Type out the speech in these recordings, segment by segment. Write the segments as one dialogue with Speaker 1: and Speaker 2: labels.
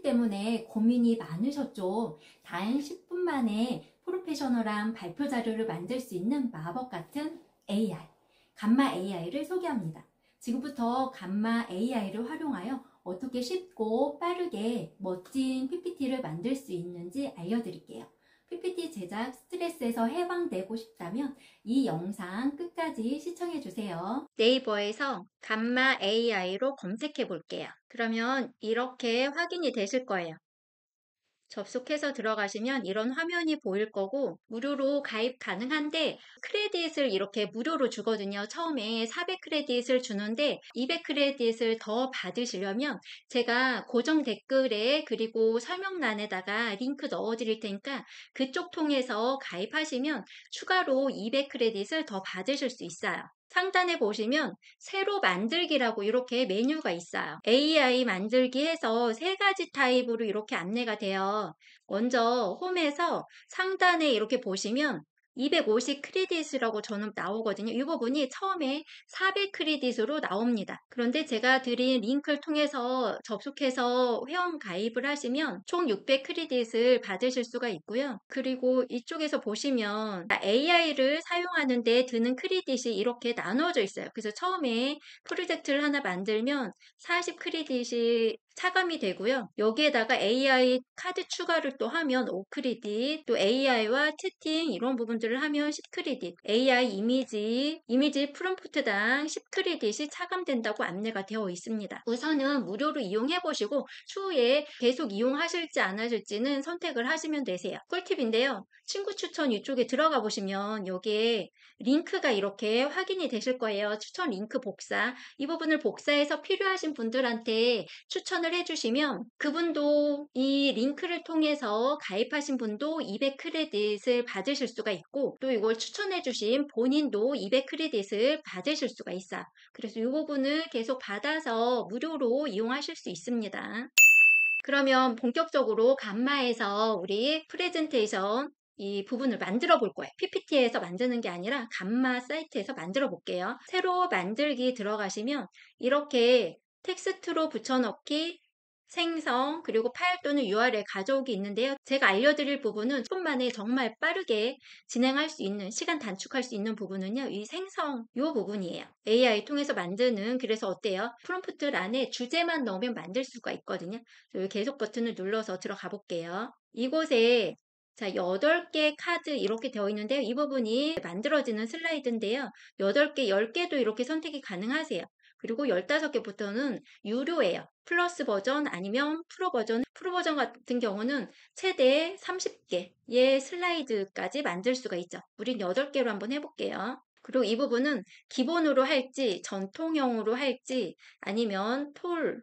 Speaker 1: PPT 때문에 고민이 많으셨죠? 단 10분 만에 프로페셔널한 발표 자료를 만들 수 있는 마법 같은 AI, 감마 AI를 소개합니다. 지금부터 감마 AI를 활용하여 어떻게 쉽고 빠르게 멋진 PPT를 만들 수 있는지 알려드릴게요. PPT 제작 스트레스에서 해방되고 싶다면 이 영상 끝까지 시청해주세요. 네이버에서 감마 AI로 검색해 볼게요. 그러면 이렇게 확인이 되실 거예요. 접속해서 들어가시면 이런 화면이 보일 거고 무료로 가입 가능한데 크레딧을 이렇게 무료로 주거든요. 처음에 400크레딧을 주는데 200크레딧을 더 받으시려면 제가 고정 댓글에 그리고 설명란에다가 링크 넣어 드릴 테니까 그쪽 통해서 가입하시면 추가로 200크레딧을 더 받으실 수 있어요. 상단에 보시면 새로 만들기라고 이렇게 메뉴가 있어요. AI 만들기 해서 세 가지 타입으로 이렇게 안내가 돼요. 먼저 홈에서 상단에 이렇게 보시면 250 크레딧이라고 저는 나오거든요. 이 부분이 처음에 400 크레딧으로 나옵니다. 그런데 제가 드린 링크를 통해서 접속해서 회원 가입을 하시면 총 600 크레딧을 받으실 수가 있고요. 그리고 이쪽에서 보시면 AI를 사용하는데 드는 크레딧이 이렇게 나눠져 있어요. 그래서 처음에 프로젝트를 하나 만들면 40 크레딧이 차감이 되고요. 여기에다가 AI 카드 추가를 또 하면 5크레딧, 또 AI와 채팅 이런 부분들을 하면 10크레딧, AI 이미지 프롬프트당 10크레딧이 차감된다고 안내가 되어 있습니다. 우선은 무료로 이용해 보시고 추후에 계속 이용하실지 안 하실지는 선택을 하시면 되세요. 꿀팁인데요. 친구 추천 이쪽에 들어가 보시면 여기에 링크가 이렇게 확인이 되실 거예요. 추천 링크 복사. 이 부분을 복사해서 필요하신 분들한테 추천을 해주시면 그분도 이 링크를 통해서 가입하신 분도 200크레딧을 받으실 수가 있고 또 이걸 추천해주신 본인도 200크레딧을 받으실 수가 있어요. 그래서 이 부분을 계속 받아서 무료로 이용하실 수 있습니다. 그러면 본격적으로 감마에서 우리 프레젠테이션 이 부분을 만들어 볼 거예요. PPT에서 만드는 게 아니라 감마 사이트에서 만들어 볼게요. 새로 만들기 들어가시면 이렇게 텍스트로 붙여넣기, 생성, 그리고 파일 또는 URL 가져오기 있는데요. 제가 알려드릴 부분은 10분 만에 정말 빠르게 진행할 수 있는, 시간 단축할 수 있는 부분은요. 이 생성, 이 부분이에요. AI 통해서 만드는, 그래서 어때요? 프롬프트 안에 주제만 넣으면 만들 수가 있거든요. 여기 계속 버튼을 눌러서 들어가 볼게요. 이곳에 자, 8개 카드 이렇게 되어 있는데요. 이 부분이 만들어지는 슬라이드인데요. 8개, 10개도 이렇게 선택이 가능하세요. 그리고 15개부터는 유료예요. 플러스 버전 아니면 프로 버전 같은 경우는 최대 30개의 슬라이드까지 만들 수가 있죠. 우린 8개로 한번 해볼게요. 그리고 이 부분은 기본으로 할지 전통형으로 할지 아니면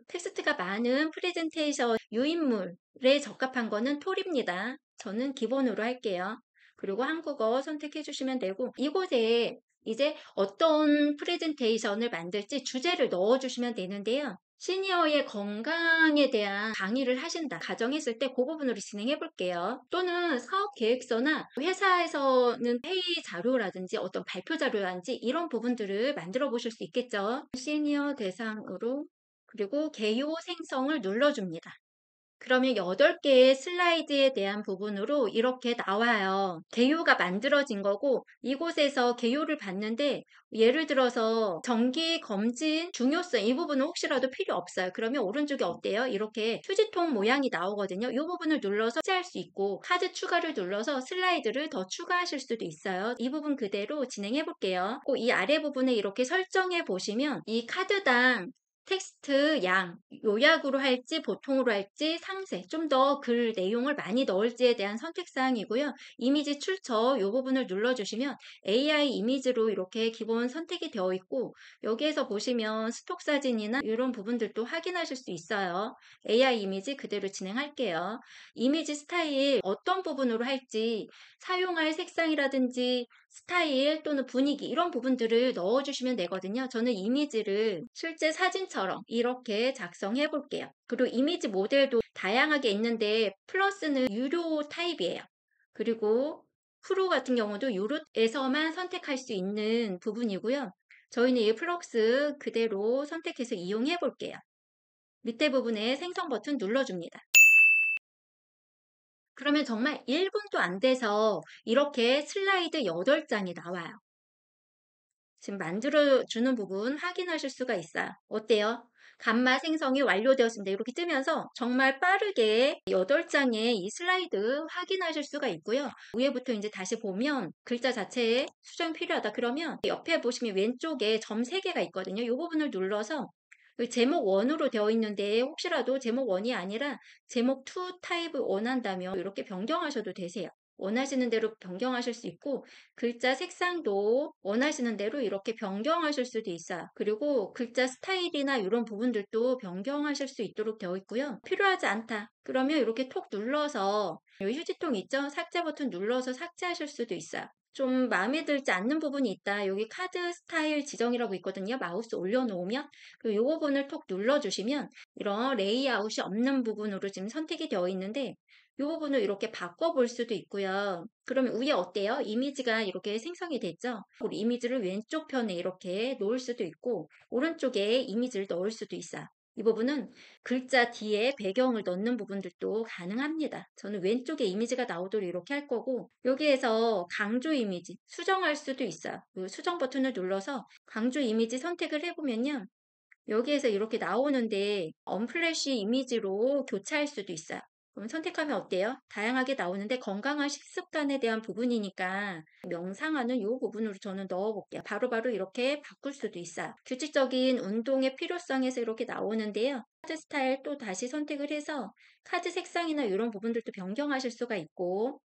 Speaker 1: 텍스트가 많은 프레젠테이션 유인물에 적합한 거는 톨입니다. 저는 기본으로 할게요. 그리고 한국어 선택해 주시면 되고 이곳에 이제 어떤 프레젠테이션을 만들지 주제를 넣어주시면 되는데요. 시니어의 건강에 대한 강의를 하신다 가정했을 때 그 부분으로 진행해 볼게요. 또는 사업 계획서나 회사에서는 회의 자료라든지 어떤 발표 자료라든지 이런 부분들을 만들어 보실 수 있겠죠. 시니어 대상으로 그리고 개요 생성을 눌러줍니다. 그러면 8개의 슬라이드에 대한 부분으로 이렇게 나와요. 개요가 만들어진 거고 이곳에서 개요를 봤는데 예를 들어서 정기 검진 중요성 이 부분은 혹시라도 필요 없어요. 그러면 오른쪽에 어때요? 이렇게 휴지통 모양이 나오거든요. 이 부분을 눌러서 삭제할 수 있고 카드 추가를 눌러서 슬라이드를 더 추가하실 수도 있어요. 이 부분 그대로 진행해 볼게요. 이 아래 부분에 이렇게 설정해 보시면 이 카드당 텍스트 양, 요약으로 할지 보통으로 할지 상세, 좀 더 글 내용을 많이 넣을지에 대한 선택사항이고요. 이미지 출처 이 부분을 눌러주시면 AI 이미지로 이렇게 기본 선택이 되어 있고 여기에서 보시면 스톡 사진이나 이런 부분들도 확인하실 수 있어요. AI 이미지 그대로 진행할게요. 이미지 스타일 어떤 부분으로 할지 사용할 색상이라든지 스타일 또는 분위기 이런 부분들을 넣어주시면 되거든요. 저는 이미지를 실제 사진처럼 이렇게 작성해 볼게요. 그리고 이미지 모델도 다양하게 있는데 플러스는 유료 타입이에요. 그리고 프로 같은 경우도 유료에서만 선택할 수 있는 부분이고요. 저희는 이 플럭스 그대로 선택해서 이용해 볼게요. 밑에 부분에 생성 버튼 눌러줍니다. 그러면 정말 1분도 안 돼서 이렇게 슬라이드 8장이 나와요. 지금 만들어주는 부분 확인하실 수가 있어요. 어때요? 감마 생성이 완료되었습니다. 이렇게 뜨면서 정말 빠르게 8장의 이 슬라이드 확인하실 수가 있고요. 위에부터 이제 다시 보면 글자 자체에 수정이 필요하다. 그러면 옆에 보시면 왼쪽에 점 3개가 있거든요. 이 부분을 눌러서 제목 1으로 되어 있는데 혹시라도 제목 1이 아니라 제목 2 타입을 원한다면 이렇게 변경하셔도 되세요. 원하시는 대로 변경하실 수 있고 글자 색상도 원하시는 대로 이렇게 변경하실 수도 있어요. 그리고 글자 스타일이나 이런 부분들도 변경하실 수 있도록 되어 있고요. 필요하지 않다. 그러면 이렇게 톡 눌러서 이 휴지통 있죠? 삭제 버튼 눌러서 삭제하실 수도 있어요. 좀 마음에 들지 않는 부분이 있다. 여기 카드 스타일 지정이라고 있거든요. 마우스 올려놓으면 이 부분을 톡 눌러주시면 이런 레이아웃이 없는 부분으로 지금 선택이 되어 있는데 이 부분을 이렇게 바꿔볼 수도 있고요. 그러면 위에 어때요? 이미지가 이렇게 생성이 됐죠? 우리 이미지를 왼쪽 편에 이렇게 놓을 수도 있고 오른쪽에 이미지를 넣을 수도 있어요. 이 부분은 글자 뒤에 배경을 넣는 부분들도 가능합니다. 저는 왼쪽에 이미지가 나오도록 이렇게 할 거고 여기에서 강조 이미지 수정할 수도 있어요. 이 수정 버튼을 눌러서 강조 이미지 선택을 해보면요. 여기에서 이렇게 나오는데 언플래시 이미지로 교차할 수도 있어요. 그럼 선택하면 어때요? 다양하게 나오는데 건강한 식습관에 대한 부분이니까 명상하는 이 부분으로 저는 넣어볼게요. 바로바로 이렇게 바꿀 수도 있어요. 규칙적인 운동의 필요성에서 이렇게 나오는데요. 카드 스타일 또 다시 선택을 해서 카드 색상이나 이런 부분들도 변경하실 수가 있고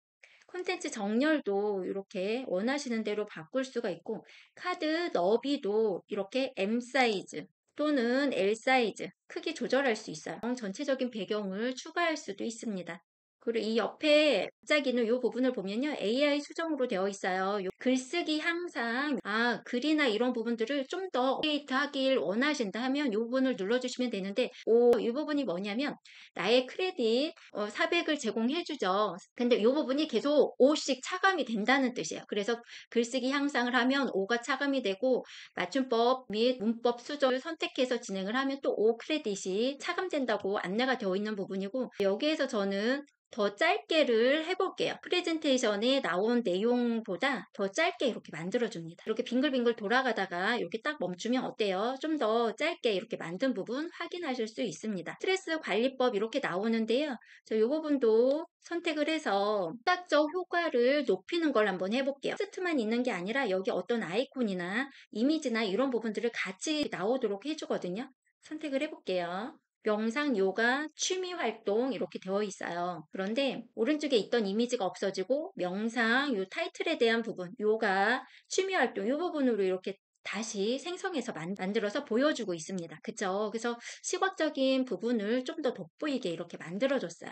Speaker 1: 콘텐츠 정렬도 이렇게 원하시는 대로 바꿀 수가 있고 카드 너비도 이렇게 M 사이즈 또는 L 사이즈 크기 조절할 수 있어요. 전체적인 배경을 추가할 수도 있습니다. 그리고 이 옆에 반짝이는 이 부분을 보면요. AI 수정으로 되어 있어요. 글쓰기 향상, 글이나 이런 부분들을 좀 더 업데이트 하길 원하신다 하면 이 부분을 눌러주시면 되는데 이 부분이 뭐냐면 나의 크레딧 400을 제공해주죠. 근데 이 부분이 계속 5씩 차감이 된다는 뜻이에요. 그래서 글쓰기 향상을 하면 5가 차감이 되고 맞춤법 및 문법 수정을 선택해서 진행을 하면 또 5 크레딧이 차감된다고 안내가 되어 있는 부분이고 여기에서 저는 더 짧게를 해볼게요. 프레젠테이션에 나온 내용보다 더 짧게 이렇게 만들어줍니다. 이렇게 빙글빙글 돌아가다가 이렇게 딱 멈추면 어때요? 좀 더 짧게 이렇게 만든 부분 확인하실 수 있습니다. 스트레스 관리법 이렇게 나오는데요. 이 부분도 선택을 해서 시각적 효과를 높이는 걸 한번 해볼게요. 텍스트만 있는 게 아니라 여기 어떤 아이콘이나 이미지나 이런 부분들을 같이 나오도록 해주거든요. 선택을 해볼게요. 명상, 요가, 취미 활동 이렇게 되어 있어요. 그런데 오른쪽에 있던 이미지가 없어지고 명상, 요 타이틀에 대한 부분, 요가, 취미 활동 이 부분으로 이렇게 다시 생성해서 만들어서 보여주고 있습니다. 그쵸? 그래서 시각적인 부분을 좀 더 돋보이게 이렇게 만들어줬어요.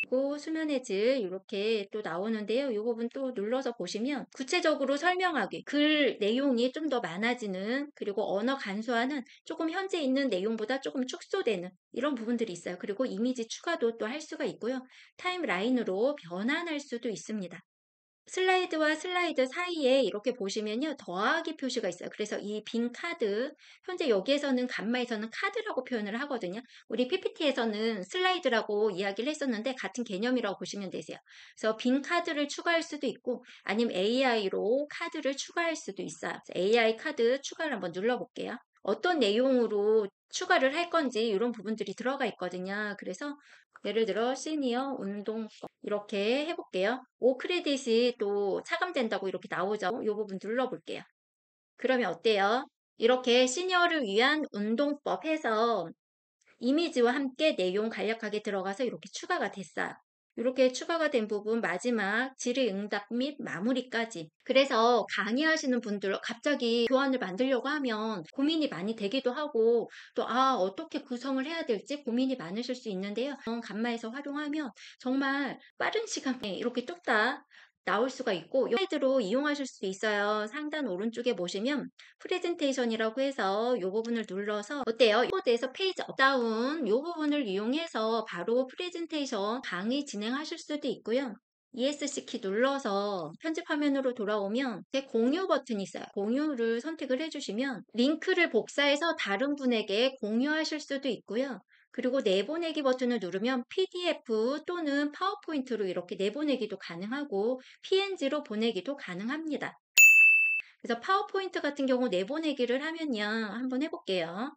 Speaker 1: 그리고 수면의 질 이렇게 또 나오는데요. 이 부분 또 눌러서 보시면 구체적으로 설명하기, 글 내용이 좀 더 많아지는 그리고 언어 간소화는 조금 현재 있는 내용보다 조금 축소되는 이런 부분들이 있어요. 그리고 이미지 추가도 또 할 수가 있고요. 타임라인으로 변환할 수도 있습니다. 슬라이드와 슬라이드 사이에 이렇게 보시면요. 더하기 표시가 있어요. 그래서 이 빈 카드, 현재 여기에서는 감마에서는 카드라고 표현을 하거든요. 우리 PPT에서는 슬라이드라고 이야기를 했었는데 같은 개념이라고 보시면 되세요. 그래서 빈 카드를 추가할 수도 있고 아니면 AI로 카드를 추가할 수도 있어요. AI 카드 추가를 한번 눌러볼게요. 어떤 내용으로 추가를 할 건지 이런 부분들이 들어가 있거든요. 그래서 예를 들어 시니어 운동법 이렇게 해볼게요. 5 크레딧이 또 차감된다고 이렇게 나오죠. 이 부분 눌러볼게요. 그러면 어때요? 이렇게 시니어를 위한 운동법 해서 이미지와 함께 내용 간략하게 들어가서 이렇게 추가가 됐어요. 이렇게 추가가 된 부분 마지막 질의응답 및 마무리까지. 그래서 강의하시는 분들 갑자기 교환을 만들려고 하면 고민이 많이 되기도 하고 또 어떻게 구성을 해야 될지 고민이 많으실 수 있는데요. 감마에서 활용하면 정말 빠른 시간에 이렇게 뚝딱 나올 수가 있고 슬라이드로 이용하실 수 있어요. 상단 오른쪽에 보시면 프레젠테이션이라고 해서 이 부분을 눌러서 어때요? 키보드에서 페이지 업다운 이 부분을 이용해서 바로 프레젠테이션 강의 진행하실 수도 있고요. ESC 키 눌러서 편집 화면으로 돌아오면 제 공유 버튼이 있어요. 공유를 선택을 해주시면 링크를 복사해서 다른 분에게 공유하실 수도 있고요. 그리고 내보내기 버튼을 누르면 PDF 또는 파워포인트로 이렇게 내보내기도 가능하고 PNG로 보내기도 가능합니다. 그래서 파워포인트 같은 경우 내보내기를 하면요. 한번 해볼게요.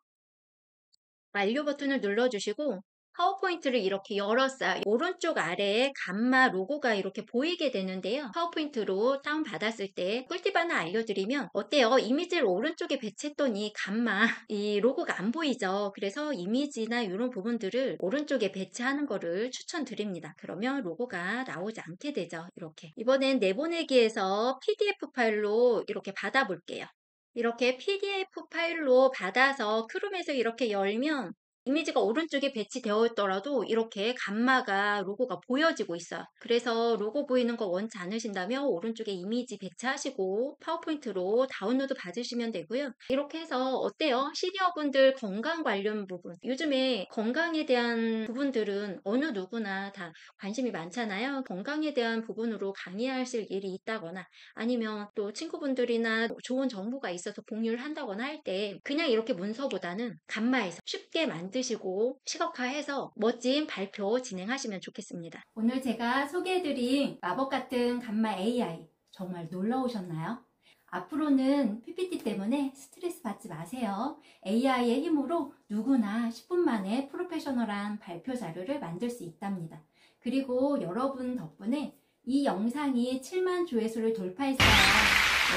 Speaker 1: 완료 버튼을 눌러주시고 파워포인트를 이렇게 열었어요. 오른쪽 아래에 감마 로고가 이렇게 보이게 되는데요. 파워포인트로 다운받았을 때 꿀팁 하나 알려드리면 어때요? 이미지를 오른쪽에 배치했더니 감마 이 로고가 안 보이죠? 그래서 이미지나 이런 부분들을 오른쪽에 배치하는 거를 추천드립니다. 그러면 로고가 나오지 않게 되죠. 이렇게. 이번엔 내보내기에서 PDF 파일로 이렇게 받아볼게요. 이렇게 PDF 파일로 받아서 크롬에서 이렇게 열면 이미지가 오른쪽에 배치되어 있더라도 이렇게 감마가 로고가 보여지고 있어요. 그래서 로고 보이는 거 원치 않으신다면 오른쪽에 이미지 배치하시고 파워포인트로 다운로드 받으시면 되고요. 이렇게 해서 어때요? 시니어분들 건강 관련 부분, 요즘에 건강에 대한 부분들은 어느 누구나 다 관심이 많잖아요. 건강에 대한 부분으로 강의하실 일이 있다거나 아니면 또 친구분들이나 좋은 정보가 있어서 공유를 한다거나 할 때 그냥 이렇게 문서보다는 감마해서 쉽게 만드시고 시각화해서 멋진 발표 진행하시면 좋겠습니다. 오늘 제가 소개해드린 마법 같은 감마 AI 정말 놀라우셨나요? 앞으로는 PPT 때문에 스트레스 받지 마세요. AI의 힘으로 누구나 10분 만에 프로페셔널한 발표 자료를 만들 수 있답니다. 그리고 여러분 덕분에 이 영상이 7만 조회수를 돌파했어요.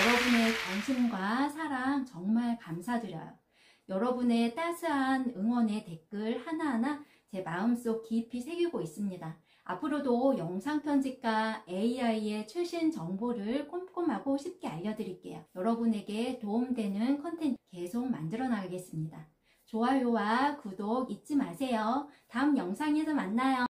Speaker 1: 여러분의 관심과 사랑 정말 감사드려요. 여러분의 따스한 응원의 댓글 하나하나 제 마음속 깊이 새기고 있습니다. 앞으로도 영상 편집과 AI의 최신 정보를 꼼꼼하고 쉽게 알려드릴게요. 여러분에게 도움되는 컨텐츠 계속 만들어 나가겠습니다. 좋아요와 구독 잊지 마세요. 다음 영상에서 만나요.